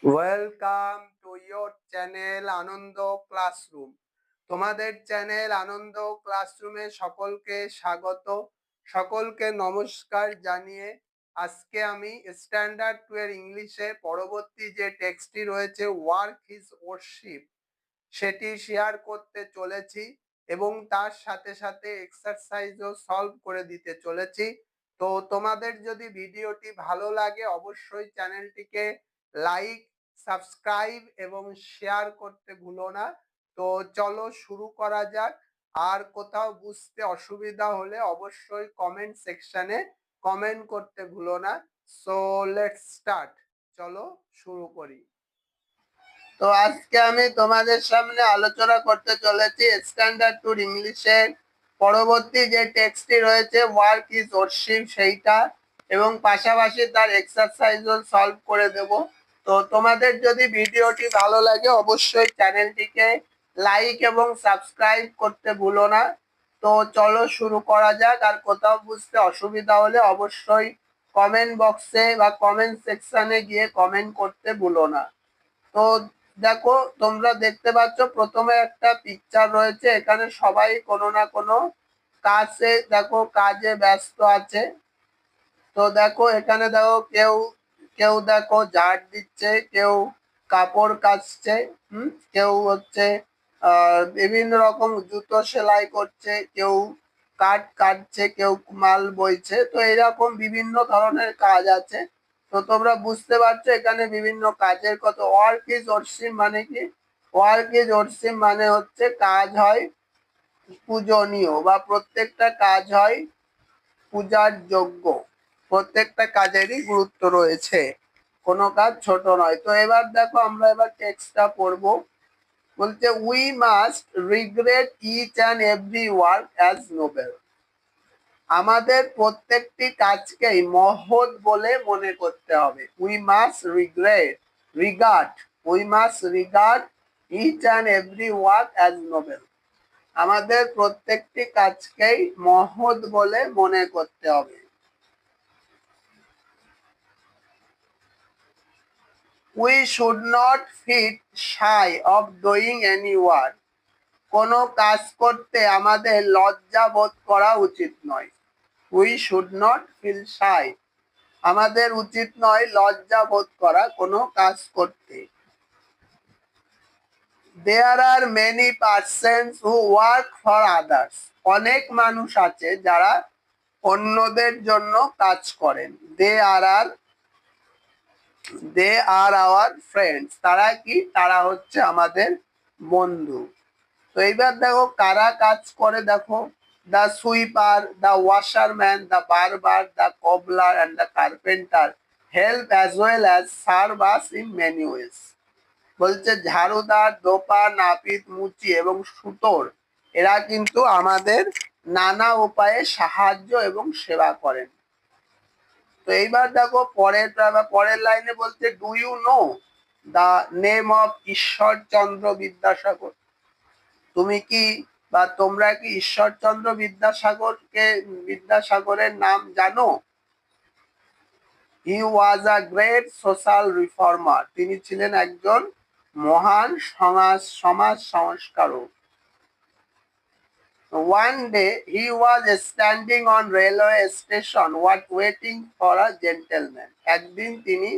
Welcome to your channel Ananda classroom. তোমাদের channel Ananda ক্লাসরুমে সকলকে স্বাগত, সকলকে নমস্কার জানিয়ে আজকে আমি স্ট্যান্ডার্ড 2 এর ইংলিশে পরবর্তী যে টেক্সটটি রয়েছে ওয়ার্ক ইজ ওরশিপ সেটি শেয়ার করতে চলেছি এবং তার সাথে সাথে এক্সারসাইজও সলভ করে দিতে চলেছি। তো তোমাদের যদি ভিডিওটি ভালো লাগে অবশ্যই চ্যানেলটিকে লাইক, সাবস্ক্রাইব এবং শেয়ার করতে ভুলো না। তো চলো শুরু করা যাক। আর কোথাও বুঝতে অসুবিধা হলে অবশ্যই কমেন্ট সেকশনে কমেন্ট করতে ভুলো না। সো লেটস স্টার্ট, চলো শুরু করি। তো আজকে আমি তোমাদের সামনে আলোচনা করতে চলেছি স্ট্যান্ডার্ড 2 ইংলিশের পরবর্তী যে টেক্সটটি রয়েছে ওয়ার্ক ইজ ওরশিপ সেইটা, এবং পাশাপাশি তার এক্সারসাইজও সলভ করে দেব। তো তোমাদের যদি ভিডিওটি ভালো লাগে অবশ্যই চ্যানেলটিকে লাইক এবং সাবস্ক্রাইব করতে ভুলো না। তো চলো শুরু করা যাক। আর কোথাও বুঝতে অসুবিধা হলে অবশ্যই কমেন্ট বক্সে বা কমেন্ট সেকশনে গিয়ে কমেন্ট করতে ভুলো না। তো দেখো, তোমরা দেখতে পাচ্ছ প্রথমে একটা পিকচার রয়েছে, এখানে সবাই কোনো না কোনো কাজে ব্যস্ত আছে। তো দেখো এখানে দেখো কেউ কেউ দেখো ঝাড় দিচ্ছে, কেউ কাপড় কাচছে, কেউ হচ্ছে বিভিন্ন রকম জুতো সেলাই করছে, কেউ কাঠ কাটছে, কেউ মাল বইছে। তো এরকম বিভিন্ন ধরনের কাজ আছে। তো তোমরা বুঝতে পারছো এখানে বিভিন্ন কাজের কথা। ওয়ার্ক ইজ ওরশিপ মানে কি? ওয়ার্ক ইজ ওরশিপ মানে হচ্ছে কাজ হয় পূজনীয়, বা প্রত্যেকটা কাজ হয় পূজার যোগ্য। প্রত্যেকটা কাজেরই গুরুত্ব রয়েছে, কোনো কাজ ছোট নয়। তো এবার দেখো আমরা এবার টেক্সটটা পড়বো। বলছে we must regret each and every work as noble. আমাদের প্রত্যেকটি কাজকেই মহৎ বলে মনে করতে হবে। We must regard each and every work as noble. আমাদের প্রত্যেকটি কাজকেই মহৎ বলে মনে করতে হবে। We should not feel shy of doing any work. কোনো কাজ করতে আমাদের লজ্জা বোধ করা উচিত নয়। We should not feel shy, আমাদের উচিত নয় লজ্জা বোধ করা কোনো কাজ করতে। দেয়ার are many persons who work for others. অনেক মানুষ আছে যারা অন্যদের জন্য কাজ করেন। They are our friends. তারা কি? তারা হচ্ছে আমাদের বন্ধু। তো এইবার দেখো কারা কাজ করে। দেখো, the sweeper, the washerman, the barber, the cobbler and the carpenter help as well as serve us in many ways. বলছে ঝাড়ুদার, দোপা, নাপিত, মুচি এবং সুতোর এরা কিন্তু আমাদের নানা উপায়ে সাহায্য এবং সেবা করেন। তো এইবার দেখো পরের লাইনে বলছে do you know the name of Ishwarchandra Vidyasagar. তুমি কি বা তোমরা কি ঈশ্বরচন্দ্র বিদ্যাসাগরের নাম জানো? He was a great social reformer. তিনি ছিলেন একজন মহান সমাজ সংস্কারক। One day he was standing on railway station waiting for a gentleman. একদিন তিনি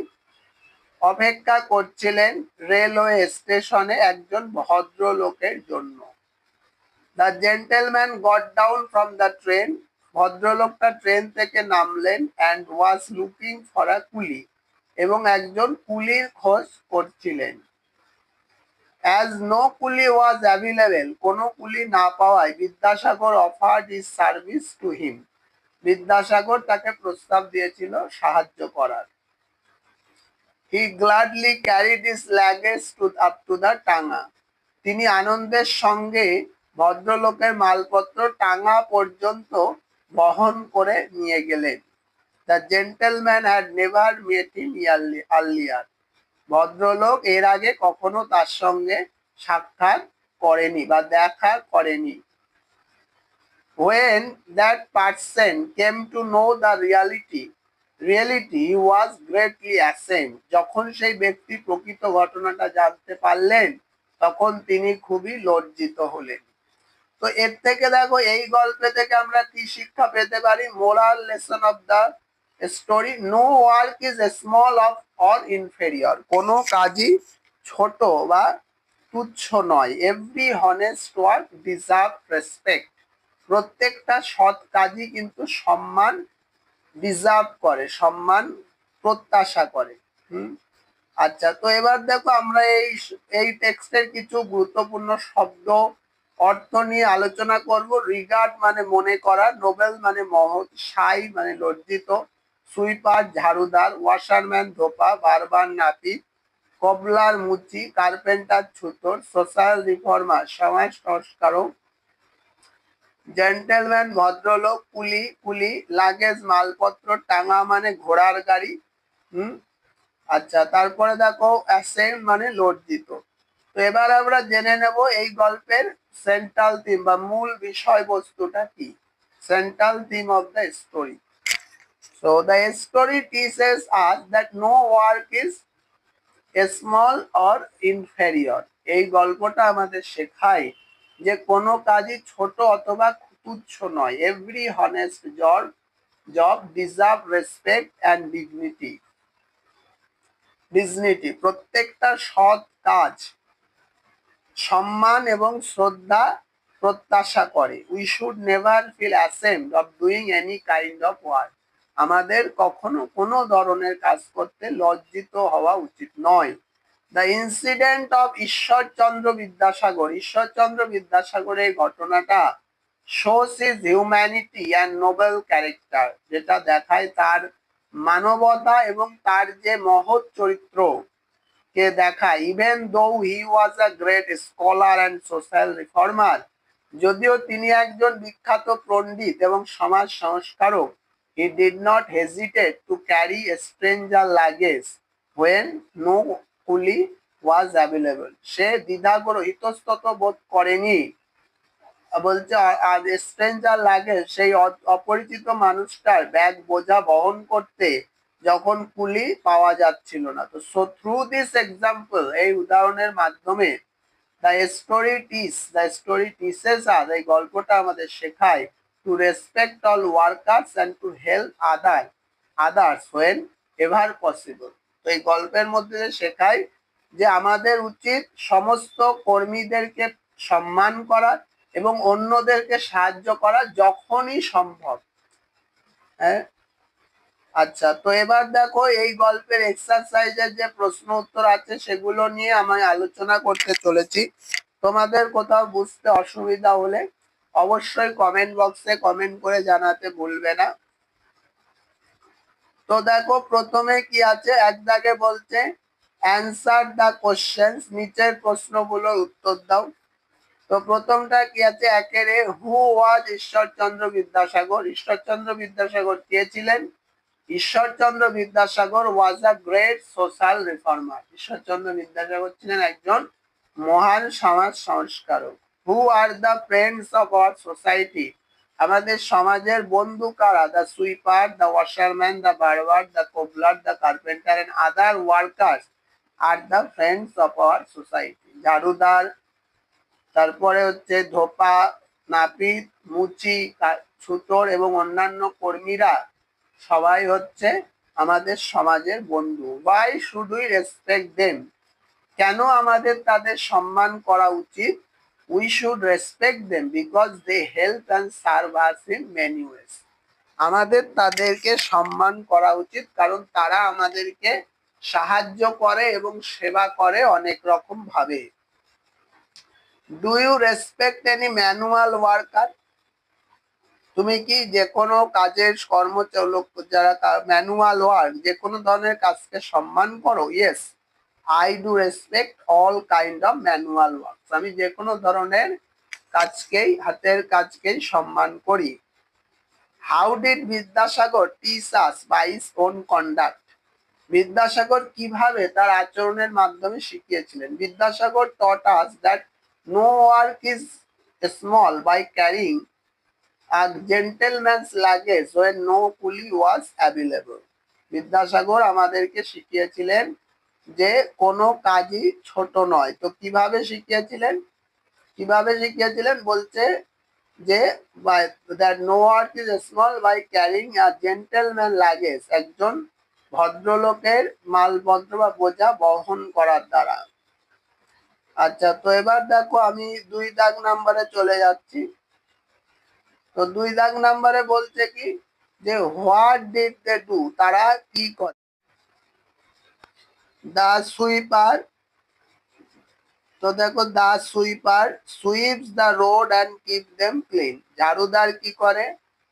অপেক্ষা করছিলেন রেলওয়ে স্টেশনে একজন ভদ্রলোকের জন্য। The gentleman got down from the train. ভদ্রলোকটা ট্রেন থেকে নামলেন and was looking for a coolie, এবং একজন কুলির খোঁজ করছিলেন। অ্যাজ নো কুলি ওয়াজ অ্যাভেলেবেল, কোনো কুলি না পাওয়ায় Vidyasagar offered his service to him. Vidyasagar তাকে প্রস্তাব দিয়েছিল সাহায্য করার। He gladly carried his luggage up to the tonga. তিনি আনন্দের সঙ্গে ভদ্রলোকের মালপত্র টাঙ্গা পর্যন্ত বহন করে নিয়ে গেলেন। The gentleman had never mate him earlier. ভদ্রলোক এর আগে কখনো তার সঙ্গে সাক্ষাৎ করেনি বা দেখা করেনি। When that person came to know the reality, reality was greatly ascend, যখন সেই ব্যক্তি প্রকৃত ঘটনাটা জানতে পারলেন তখন তিনি খুবই লজ্জিত হলেন। তো এর থেকে দেখো এই গল্পে থেকে আমরা কি শিক্ষা পেতে পারি? Moral lesson of the story, no work is small of or inferior, কোনো কাজই ছোট বা তুচ্ছ নয়। Every honest work deserve respect, প্রত্যেকটা সৎ কাজই কিন্তু সম্মান ডিজার্ভ করে, সম্মান প্রত্যাশা করে। আচ্ছা, তো এবার দেখো আমরা এই টেক্সটের কিছু গুরুত্বপূর্ণ শব্দ অর্থ নিয়ে আলোচনা করব। রিগার্ড মানে মনে করা, নোবেল মানে মহৎ, সাই মানে লজ্জিত, সুইপার ঝাড়ুদার, ওয়াশারম্যান ধোপা, বারবার নাপিত, কবলার মুচি, কার্পেন্টার ছুতর, সোশ্যাল রিফর্মার সমাজ সংস্কারক, জেন্টেলম্যান ভদ্রলোক, কুলি কুলি, লাগেজ মালপত্র, টাঙা মানে ঘোড়ার গাড়ি। আচ্ছা, তারপরে দেখো অ্যাসেন্ট মানে লজ্জিত। তো এবার আমরা জেনে নেব এই গল্পের সেন্ট্রাল থিম বা মূল বিষয়বস্তুটা কি। Central theme of the story. So the story teaches us that no work is small or inferior. এই গল্পটা আমাদের শেখায় যে কোনো কাজই ছোট অথবা তুচ্ছ নয়। Every honest job deserve respect and dignity. প্রত্যেকটা সৎ কাজ সম্মান এবং শ্রদ্ধা প্রত্যাশা করে। We should never feel ashamed of doing any kind of work, আমাদের কখনো কোনো ধরনের কাজ করতে লজ্জিত হওয়া উচিত নয়। The incident of Ishwarchandra Vidyasagar, Ishwarchandra বিদ্যাসাগরের ঘটনাটা shows his humanity and noble character, যেটা দেখায় তার মানবতা এবং তার যে মহৎ চরিত্র কে দেখায়। Even though he was a great scholar and social reformer, যদিও তিনি একজন বিখ্যাত পণ্ডিত এবং সমাজ সংস্কারক, he did not hesitate to carry stranger luggage when no coolie was available, সে ইতস্তত বোধ করেনি, বলছে স্ট্রেঞ্জার লাগেজ, সেই অপরিচিত মানুষটার ব্যাগ বোঝা বহন করতে যখন কুলি পাওয়া যাচ্ছিল না। তো সো থ্রু দিস এক্সাম্পল, এই উদাহরণের মাধ্যমে দ্য স্টোরি টিচেস আস, এই গল্পটা আমাদের শেখায় to respect all workers and to help others when ever possible. তো এই গল্পের মধ্যে শেখায় যে আমাদের উচিত সমস্ত কর্মীদেরকে সম্মান করা এবং অন্যদেরকে সাহায্য করা যখনই সম্ভব। হ্যাঁ, আচ্ছা, তো এবার দেখো এই গল্পের এক্সারসাইজের যে প্রশ্ন উত্তর আছে সেগুলো নিয়ে আমি আলোচনা করতে চলেছি। তোমাদের কোথাও বুঝতে অসুবিধা হলে অবশ্যই কমেন্ট বক্সে কমেন্ট করে জানাতে ভুলবে না। তো দেখো প্রথমে কি আছে, এক দাগে বলছে অ্যান্সার দ্য কোশ্চেন্স, নিচের প্রশ্নগুলোর উত্তর দাও। তো প্রথমটা কি আছে, একেরে হু ওয়াজ ঈশ্বরচন্দ্র বিদ্যাসাগর, ঈশ্বরচন্দ্র বিদ্যাসাগর কে ছিলেন? Ishwarchandra Vidyasagar was a great social reformer, Ishwarchandra Vidyasagar ছিলেন একজন মহান সমাজ সংস্কারক। Who are the friends of our society, আমাদের সমাজের বন্ধু কারা? The sweeper, the washerman, the barber, the cobbler, the carpenter and other workers are the friends of our society. ঝাড়ুদার, তারপরে হচ্ছে ধোপা, নাপিত, মুচি, ছুতর এবং অন্যান্য কর্মীরা সবাই হচ্ছে আমাদের সমাজের বন্ধু। Why should we respect them, কেন আমাদের তাদের সম্মান করা উচিত? We should respect them because they help and serve us in many ways, আমাদের তাদেরকে সম্মান করা উচিত কারণ তারা আমাদেরকে সাহায্য করে এবং সেবা করে অনেক রকম ভাবে। Do you respect any manual worker, তুমি কি যে কোনো কাজের কর্মচারক যারা ম্যানুয়াল ওয়ার্ক যে কোনো ধরনের কাজকে সম্মান করো? Yes, I do respect all kind of manual work, আমি যে কোনো ধরনের কাজকেই, হাতের কাজকেই সম্মান করি। How did Vidyasagar teach us by his own conduct, Vidyasagar কিভাবে তার আচরণের মাধ্যমে শিখিয়েছিলেন? Vidyasagar taught us that no work is small by carrying a gentleman's luggage when no pulley was available. Vidyasagar আমাদেরকে শিখিয়েছিলেন যে কোনো কাজই ছোট নয়। তো কিভাবে শিখিয়েছিলেন বলছে যে that no work is small by carrying a gentleman luggage, একজন ভদ্রলোকের মালপত্র বা বোঝা বহন করার দ্বারা। আচ্ছা, তো এবার দেখো আমি 2 দাগ নাম্বারে চলে যাচ্ছি। তো 2 দাগ নাম্বারে বলছে কি যে হোয়াট ডিড দে ডু, তারা কি করে। দ্য সুইপার, তো দেখো the sweeper sweeps the road and keep them clean, ঝাড়ুদার কি করে,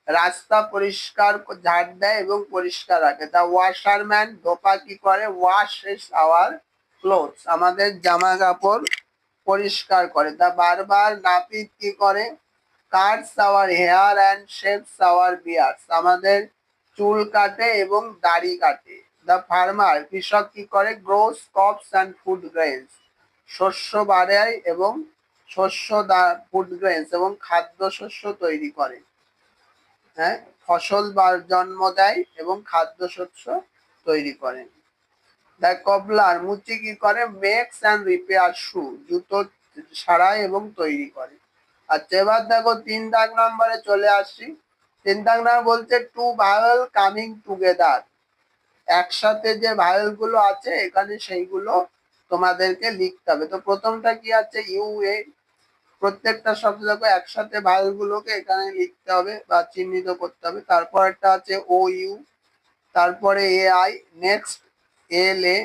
রাস্তা পরিষ্কার ঝাড় দেয় এবং পরিষ্কার রাখে। দ্য ওয়াশারম্যান, ধোপা কি করে, ওয়াশেস আওয়ার ক্লোথস, আমাদের জামা কাপড় পরিষ্কার করে। দ্য বারবার, নাপিত কি করে, cuts our hair and shaves our beards, আমাদের চুল কাটে এবং দাড়ি কাটে। দ্য ফার্মার, কৃষক কি করে, gross crops and food grains, শস্য বাড়ায় এবং ফুড গ্রেনস এবং খাদ্য শস্য তৈরি করে। হ্যাঁ, ফসল জন্ম দেয় এবং খাদ্য শস্য তৈরি করে। দ্য কবলার, মুচি কি করে, মেক্স অ্যান্ড রিপেয়ার শু, জুতো সারায় এবং তৈরি করে। আচ্ছা, এবার দেখো 3 দাগ নম্বরে চলে আসছি। 3 দাগ নম্বর বলছে টু ভাওয়েল কামিং টুগেদার, একসাথে যে ভাওয়েল গুলো আছে এখানে সেইগুলো তোমাদেরকে লিখতে হবে। তো প্রথমটা কি আছে, ইউ এ, প্রত্যেকটা শব্দ দেখো একসাথে ভাওয়েল গুলোকে এখানে লিখতে হবে বা চিহ্নিত করতে হবে। তারপর একটা আছে ও ইউ, তারপরে A I, next L A,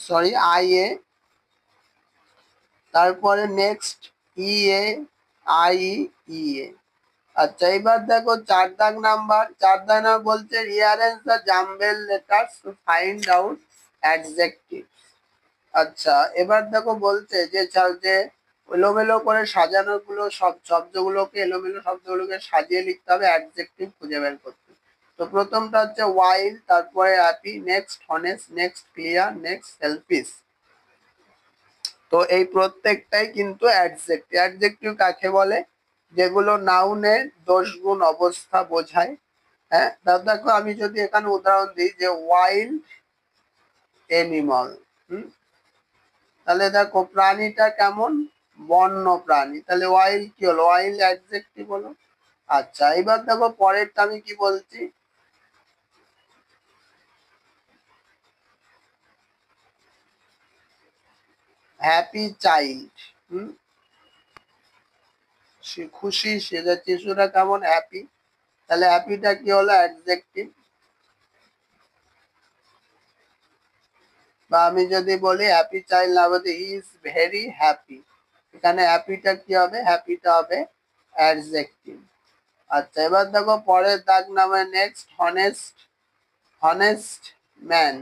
sorry I A, তারপরে next E A, I E এ। আচ্ছা, এবার দেখো 4 দাগ নাম্বার বলছে rearrange the jumble letters to find out adjective. আচ্ছা, এবার দেখো বলছে যে এলোমেলো করে সাজানো গুলো শব্দগুলোকে এলোমেলো শব্দগুলোকে সাজিয়ে লিখতে হবে, অ্যাডজেক্টিভ খুঁজে বের করতে। তো প্রথমটা হচ্ছে ওয়াইল্ড, তারপরে happy, next honest, next clear, next selfish. তো এই প্রত্যেকটাই কিন্তু অ্যাডজেক্টিভ। অ্যাডজেক্টিভ কাকে বলে, যেগুলো নাউনের দোষ গুণ অবস্থা বোঝায়। হ্যাঁ, দেখো আমি যদি এখানে উদাহরণ দিই যে ওয়াইল্ড এনিমল, তাহলে দেখো প্রাণীটা কেমন, বন্য প্রাণী, তাহলে ওয়াইল্ড কি হলো, ওয়াইল্ড অ্যাডজেক্টিভ হলো। আচ্ছা, এবার দেখো পরেরটা আমি কি বলছি, হ্যাপি চাইল্ড, খুশি শিশুরা কেমন, হ্যাপি, তাহলে হ্যাপিটা কি হলো, অ্যাডজেক্টিভ। বা আমি যদি বলি হ্যাপি চাইল্ড না বলতে হি ইজ ভেরি হ্যাপি, এখানে হ্যাপিটা কি হবে, হ্যাপিটা হবে অ্যাডজেক্টিভ। আচ্ছা, এবার দেখো পরের দাগ নামে নেক্সট হনেস্ট, হনেস্ট ম্যান,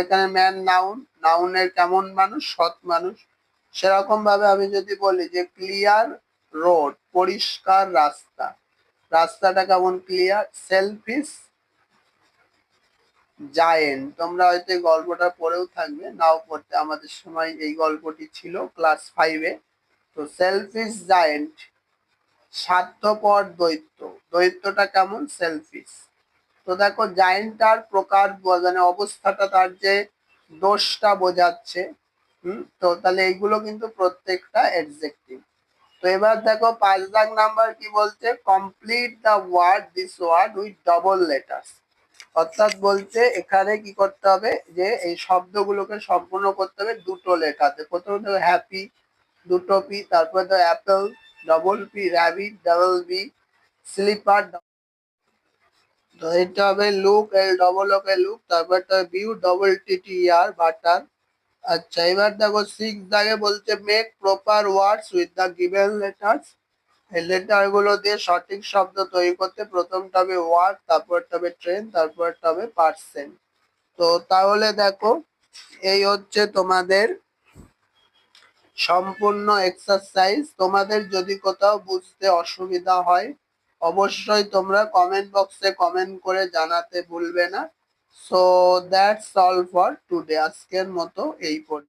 এখানে ম্যান নাউন, নাউনের কেমন মানুষ, সৎ মানুষ। সেরকম ভাবে আমি যদি বলি যে ক্লিয়ার রোড, পরিষ্কার রাস্তা, রাস্তাটা কেমন ক্লিয়ার। সেলফিশ জায়েন্ট, তোমরা হয়তো এই গল্পটা পড়েও থাকবে, নাও পড়তে, আমাদের সময় এই গল্পটি ছিল ক্লাস 5-এ। তো সেলফিশ জায়েন্ট, স্বার্থপর দৈত্য, দৈত্যটা কেমন, সেলফিশ। তো দেখো জায়েন্টটার প্রকার মানে অবস্থাটা, তার যে দোষটা বোঝাচ্ছে। তো তাহলে এইগুলো কিন্তু প্রত্যেকটা অ্যাডজেক্টিভ। তো এবার দেখো 5 দাগ নাম্বার কি বলছে, complete the word this word with double letters, অর্থাৎ বলছে এখানে কি করতে হবে যে এই শব্দগুলোকে সম্পূর্ণ করতে হবে দুটো লেটারতে। প্রথমত হ্যাপি, দুটো পি, তারপরে তো apple, double P, rabbit, double B, slipper, তো এটা হবে look, L double O K look, তারপর তো বিউ, ডবল টি টি আর, বাটার। আচ্ছা, এবার দেখো 6 দাগে বলছে make proper words with the given letters, এই লেটার গুলো দিয়ে সঠিক শব্দ তৈরি করতে প্রথমটা হবে ওয়ার্ড, তারপরটা হবে ট্রেন, তারপরটা হবে পার্সেন্ট। তো তাহলে দেখো এই হচ্ছে তোমাদের সম্পূর্ণ এক্সারসাইজ। তোমাদের যদি কোথাও বুঝতে অসুবিধা হয় অবশ্যই তোমরা কমেন্ট বক্সে কমেন্ট করে জানাতে ভুলবে না। So that's all for today, আজকের মতো এই পর্যন্ত।